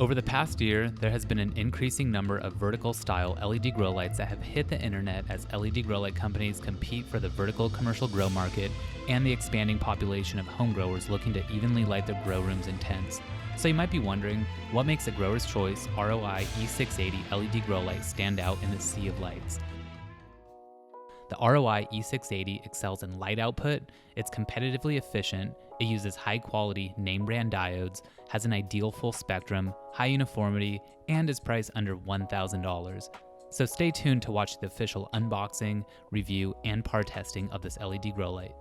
Over the past year, there has been an increasing number of vertical style LED grow lights that have hit the internet as LED grow light companies compete for the vertical commercial grow market and the expanding population of home growers looking to evenly light their grow rooms and tents. So you might be wondering, what makes a Grower's Choice ROI-E680 LED grow light stand out in the sea of lights? The ROI-E680 excels in light output, it's competitively efficient, it uses high-quality name-brand diodes, has an ideal full spectrum, high uniformity, and is priced under $1,000. So stay tuned to watch the official unboxing, review, and par testing of this LED grow light.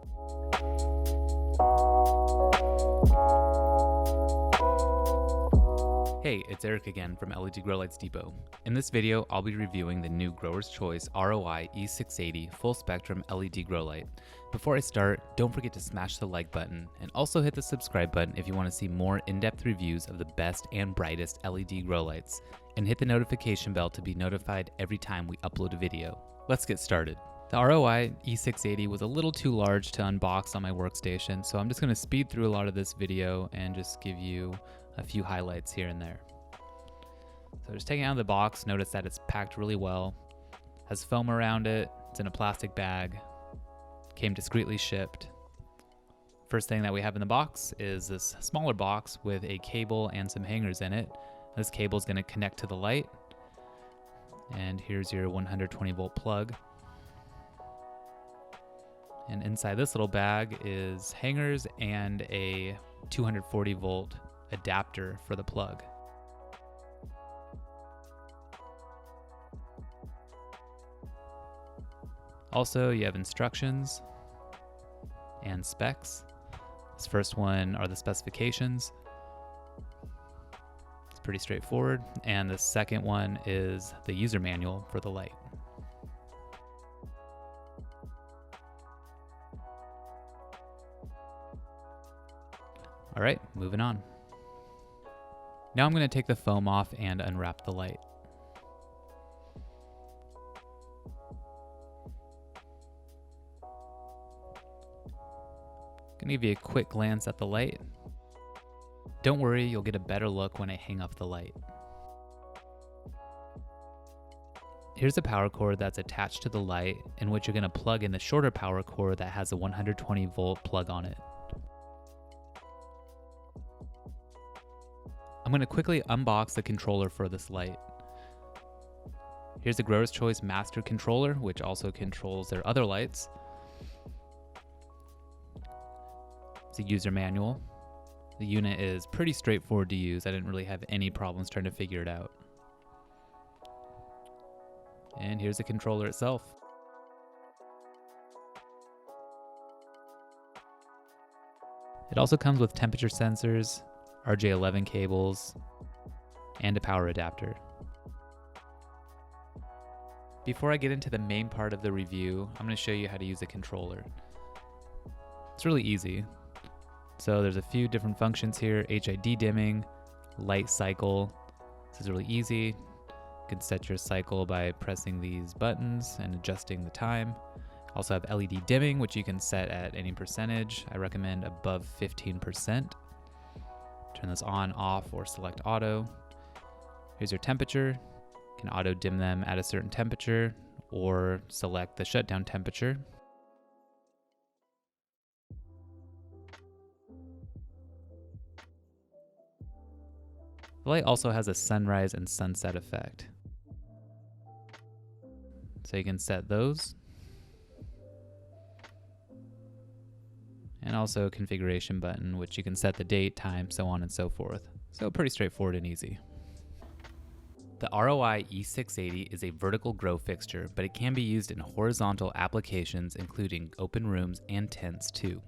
Hey, it's Eric again from LED Grow Lights Depot. In this video, I'll be reviewing the new Grower's Choice ROI-E680 Full Spectrum LED Grow Light. Before I start, don't forget to smash the like button and also hit the subscribe button if you want to see more in-depth reviews of the best and brightest LED grow lights, and hit the notification bell to be notified every time we upload a video. Let's get started. The ROI-E680 was a little too large to unbox on my workstation, so I'm just going to speed through a lot of this video and just give you a few highlights here and there. So just taking it out of the box, notice that it's packed really well, has foam around it, it's in a plastic bag, came discreetly shipped. First thing that we have in the box is this smaller box with a cable and some hangers in it. This cable is going to connect to the light, and here's your 120 volt plug. And inside this little bag is hangers and a 240 volt adapter for the plug. Also, you have instructions and specs. This first one are the specifications. It's pretty straightforward. And the second one is the user manual for the light. All right, moving on. Now I'm going to take the foam off and unwrap the light. Gonna give you a quick glance at the light. Don't worry, you'll get a better look when I hang up the light. Here's a power cord that's attached to the light, in which you're gonna plug in the shorter power cord that has a 120 volt plug on it. I'm going to quickly unbox the controller for this light. Here's the Grower's Choice Master Controller, which also controls their other lights. It's a user manual. The unit is pretty straightforward to use. I didn't really have any problems trying to figure it out. And here's the controller itself. It also comes with temperature sensors, RJ11 cables, and a power adapter. Before I get into the main part of the review, I'm going to show you how to use the controller. It's really easy. So there's a few different functions here: HID dimming, light cycle. This is really easy. You can set your cycle by pressing these buttons and adjusting the time. Also have LED dimming, which you can set at any percentage. I recommend above 15%. Turn this on, off, or select auto. Here's your temperature. You can auto dim them at a certain temperature or select the shutdown temperature. The light also has a sunrise and sunset effect. So you can set those. And also a configuration button, which you can set the date, time, so on and so forth. So pretty straightforward and easy. The ROI-E680 is a vertical grow fixture, but it can be used in horizontal applications, including open rooms and tents too.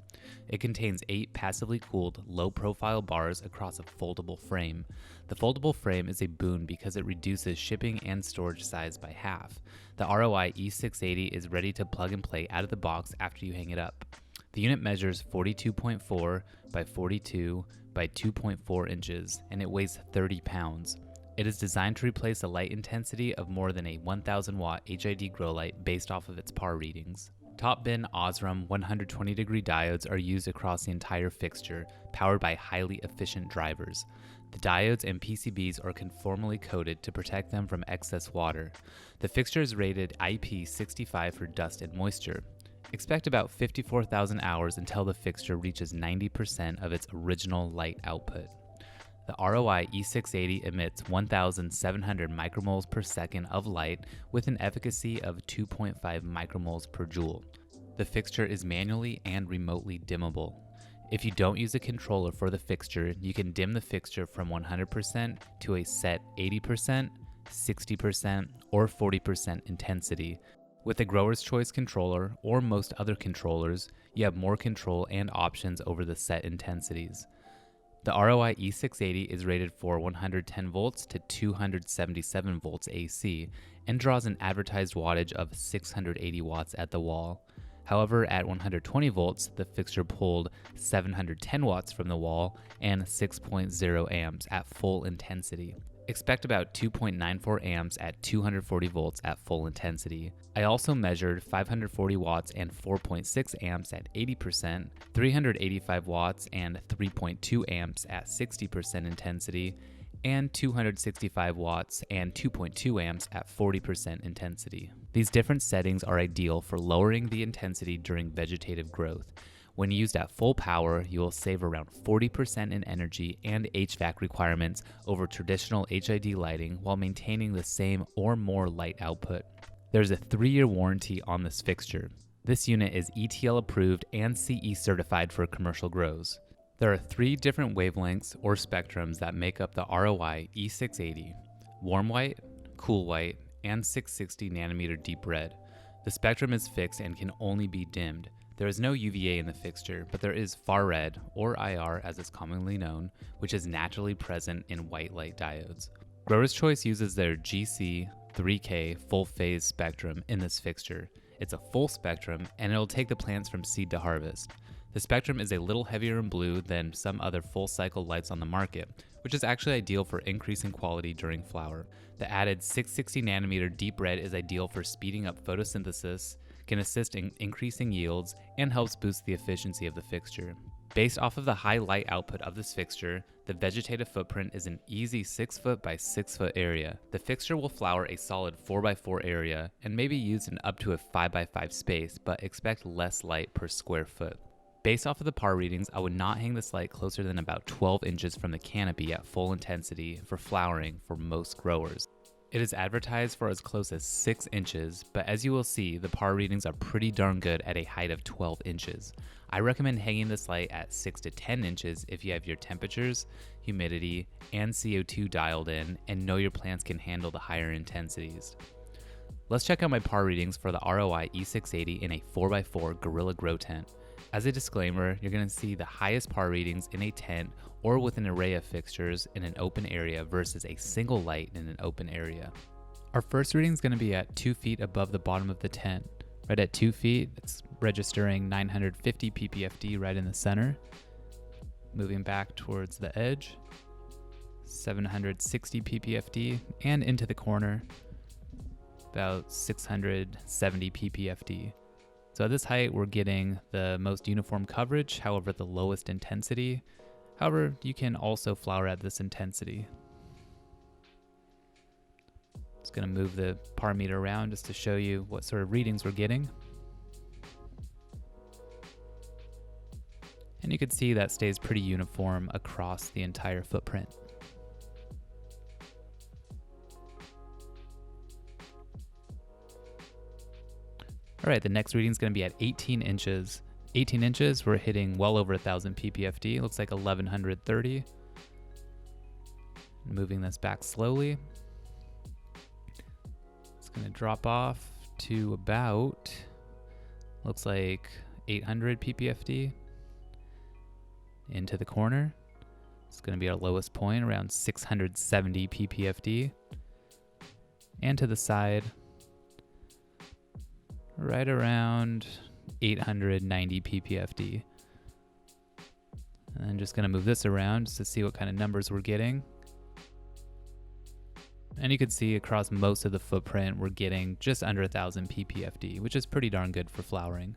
It contains 8 passively cooled, low-profile bars across a foldable frame. The foldable frame is a boon because it reduces shipping and storage size by half. The ROI-E680 is ready to plug and play out of the box after you hang it up. The unit measures 42.4 by 42 by 2.4 inches, and it weighs 30 pounds. It is designed to replace a light intensity of more than a 1000 watt HID grow light based off of its PAR readings. Top bin Osram 120 degree diodes are used across the entire fixture, powered by highly efficient drivers. The diodes and PCBs are conformally coated to protect them from excess water. The fixture is rated IP65 for dust and moisture. Expect about 54,000 hours until the fixture reaches 90% of its original light output. The ROI-E680 emits 1,700 micromoles per second of light with an efficacy of 2.5 micromoles per joule. The fixture is manually and remotely dimmable. If you don't use a controller for the fixture, you can dim the fixture from 100% to a set 80%, 60%, or 40% intensity. With the Grower's Choice controller, or most other controllers, you have more control and options over the set intensities. The ROI-E680 is rated for 110 volts to 277 volts AC and draws an advertised wattage of 680 watts at the wall. However, at 120 volts, the fixture pulled 710 watts from the wall and 6.0 amps at full intensity. Expect about 2.94 amps at 240 volts at full intensity. I also measured 540 watts and 4.6 amps at 80%, 385 watts and 3.2 amps at 60% intensity, and 265 watts and 2.2 amps at 40% intensity. These different settings are ideal for lowering the intensity during vegetative growth. When used at full power, you will save around 40% in energy and HVAC requirements over traditional HID lighting while maintaining the same or more light output. There's a 3-year warranty on this fixture. This unit is ETL approved and CE certified for commercial grows. There are 3 different wavelengths or spectrums that make up the ROI-E680: warm white, cool white, and 660 nanometer deep red. The spectrum is fixed and can only be dimmed. There is no UVA in the fixture, but there is far red, or IR as it's commonly known, which is naturally present in white light diodes. Grower's Choice uses their GC 3K full phase spectrum in this fixture. It's a full spectrum, and it'll take the plants from seed to harvest. The spectrum is a little heavier in blue than some other full cycle lights on the market, which is actually ideal for increasing quality during flower. The added 660 nanometer deep red is ideal for speeding up photosynthesis, can assist in increasing yields, and helps boost the efficiency of the fixture. Based off of the high light output of this fixture, the vegetative footprint is an easy 6 foot by 6 foot area. The fixture will flower a solid 4 by 4 area and may be used in up to a 5 by 5 space, but expect less light per square foot. Based off of the PAR readings, I would not hang this light closer than about 12 inches from the canopy at full intensity for flowering for most growers. It is advertised for as close as 6 inches, but as you will see, the PAR readings are pretty darn good at a height of 12 inches. I recommend hanging this light at 6 to 10 inches if you have your temperatures, humidity, and CO2 dialed in and know your plants can handle the higher intensities. Let's check out my PAR readings for the ROI-E680 in a 4x4 Gorilla Grow tent. As a disclaimer, you're going to see the highest PAR readings in a tent or with an array of fixtures in an open area versus a single light in an open area. Our first reading is going to be at 2 feet above the bottom of the tent. Right at 2 feet, it's registering 950 ppfd right in the center. Moving back towards the edge, 760 ppfd, and into the corner, about 670 ppfd. So at this height, we're getting the most uniform coverage, however the lowest intensity. However, you can also flower at this intensity. Just gonna move the PAR meter around just to show you what sort of readings we're getting. And you can see that stays pretty uniform across the entire footprint. All right, the next reading is going to be at 18 inches. 18 inches, we're hitting well over 1,000 ppfd. It looks like 1,130. Moving this back slowly. It's going to drop off to about, looks like 800 ppfd. Into the corner. It's going to be our lowest point, around 670 ppfd. And to the side, right around 890 ppfd. And then just going to move this around just to see what kind of numbers we're getting. And you can see across most of the footprint, we're getting just under 1,000 ppfd, which is pretty darn good for flowering.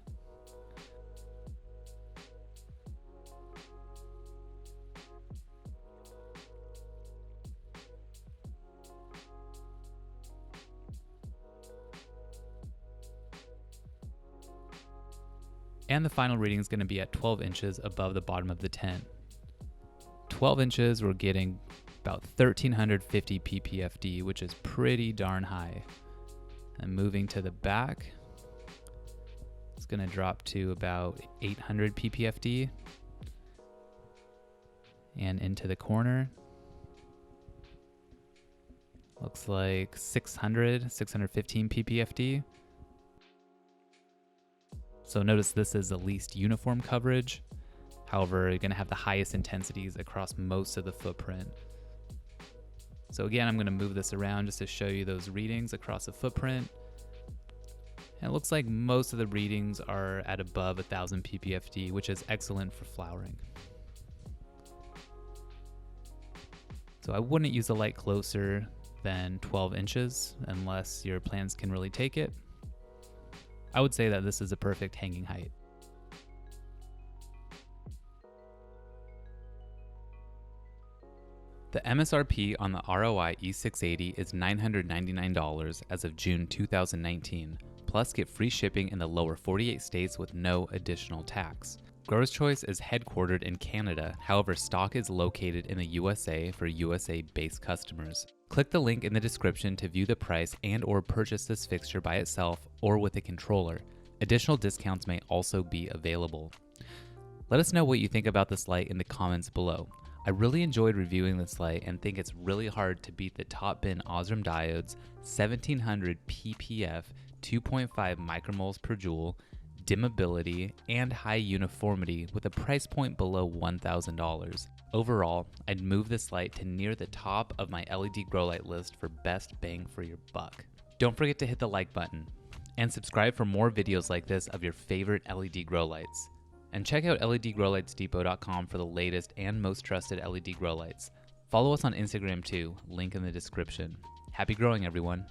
And the final reading is going to be at 12 inches above the bottom of the tent. 12 inches, we're getting about 1,350 ppfd, which is pretty darn high. And moving to the back, it's going to drop to about 800 ppfd. And into the corner, looks like 615 ppfd. So notice this is the least uniform coverage. However, you're gonna have the highest intensities across most of the footprint. So again, I'm gonna move this around just to show you those readings across the footprint. And it looks like most of the readings are at above 1,000 ppfd, which is excellent for flowering. So I wouldn't use a light closer than 12 inches unless your plants can really take it. I would say that this is a perfect hanging height. The MSRP on the ROI-E680 is $999 as of June 2019, plus get free shipping in the lower 48 states with no additional tax. Growers Choice is headquartered in Canada, however stock is located in the USA for USA-based customers. Click the link in the description to view the price and/or purchase this fixture by itself or with a controller. Additional discounts may also be available. Let us know what you think about this light in the comments below. I really enjoyed reviewing this light and think it's really hard to beat the top bin Osram Diode's 1700 ppf 2.5 micromoles per joule, dimmability, and high uniformity with a price point below $1,000. Overall, I'd move this light to near the top of my LED grow light list for best bang for your buck. Don't forget to hit the like button and subscribe for more videos like this of your favorite LED grow lights. And check out ledgrowlightsdepot.com for the latest and most trusted LED grow lights. Follow us on Instagram too, link in the description. Happy growing, everyone.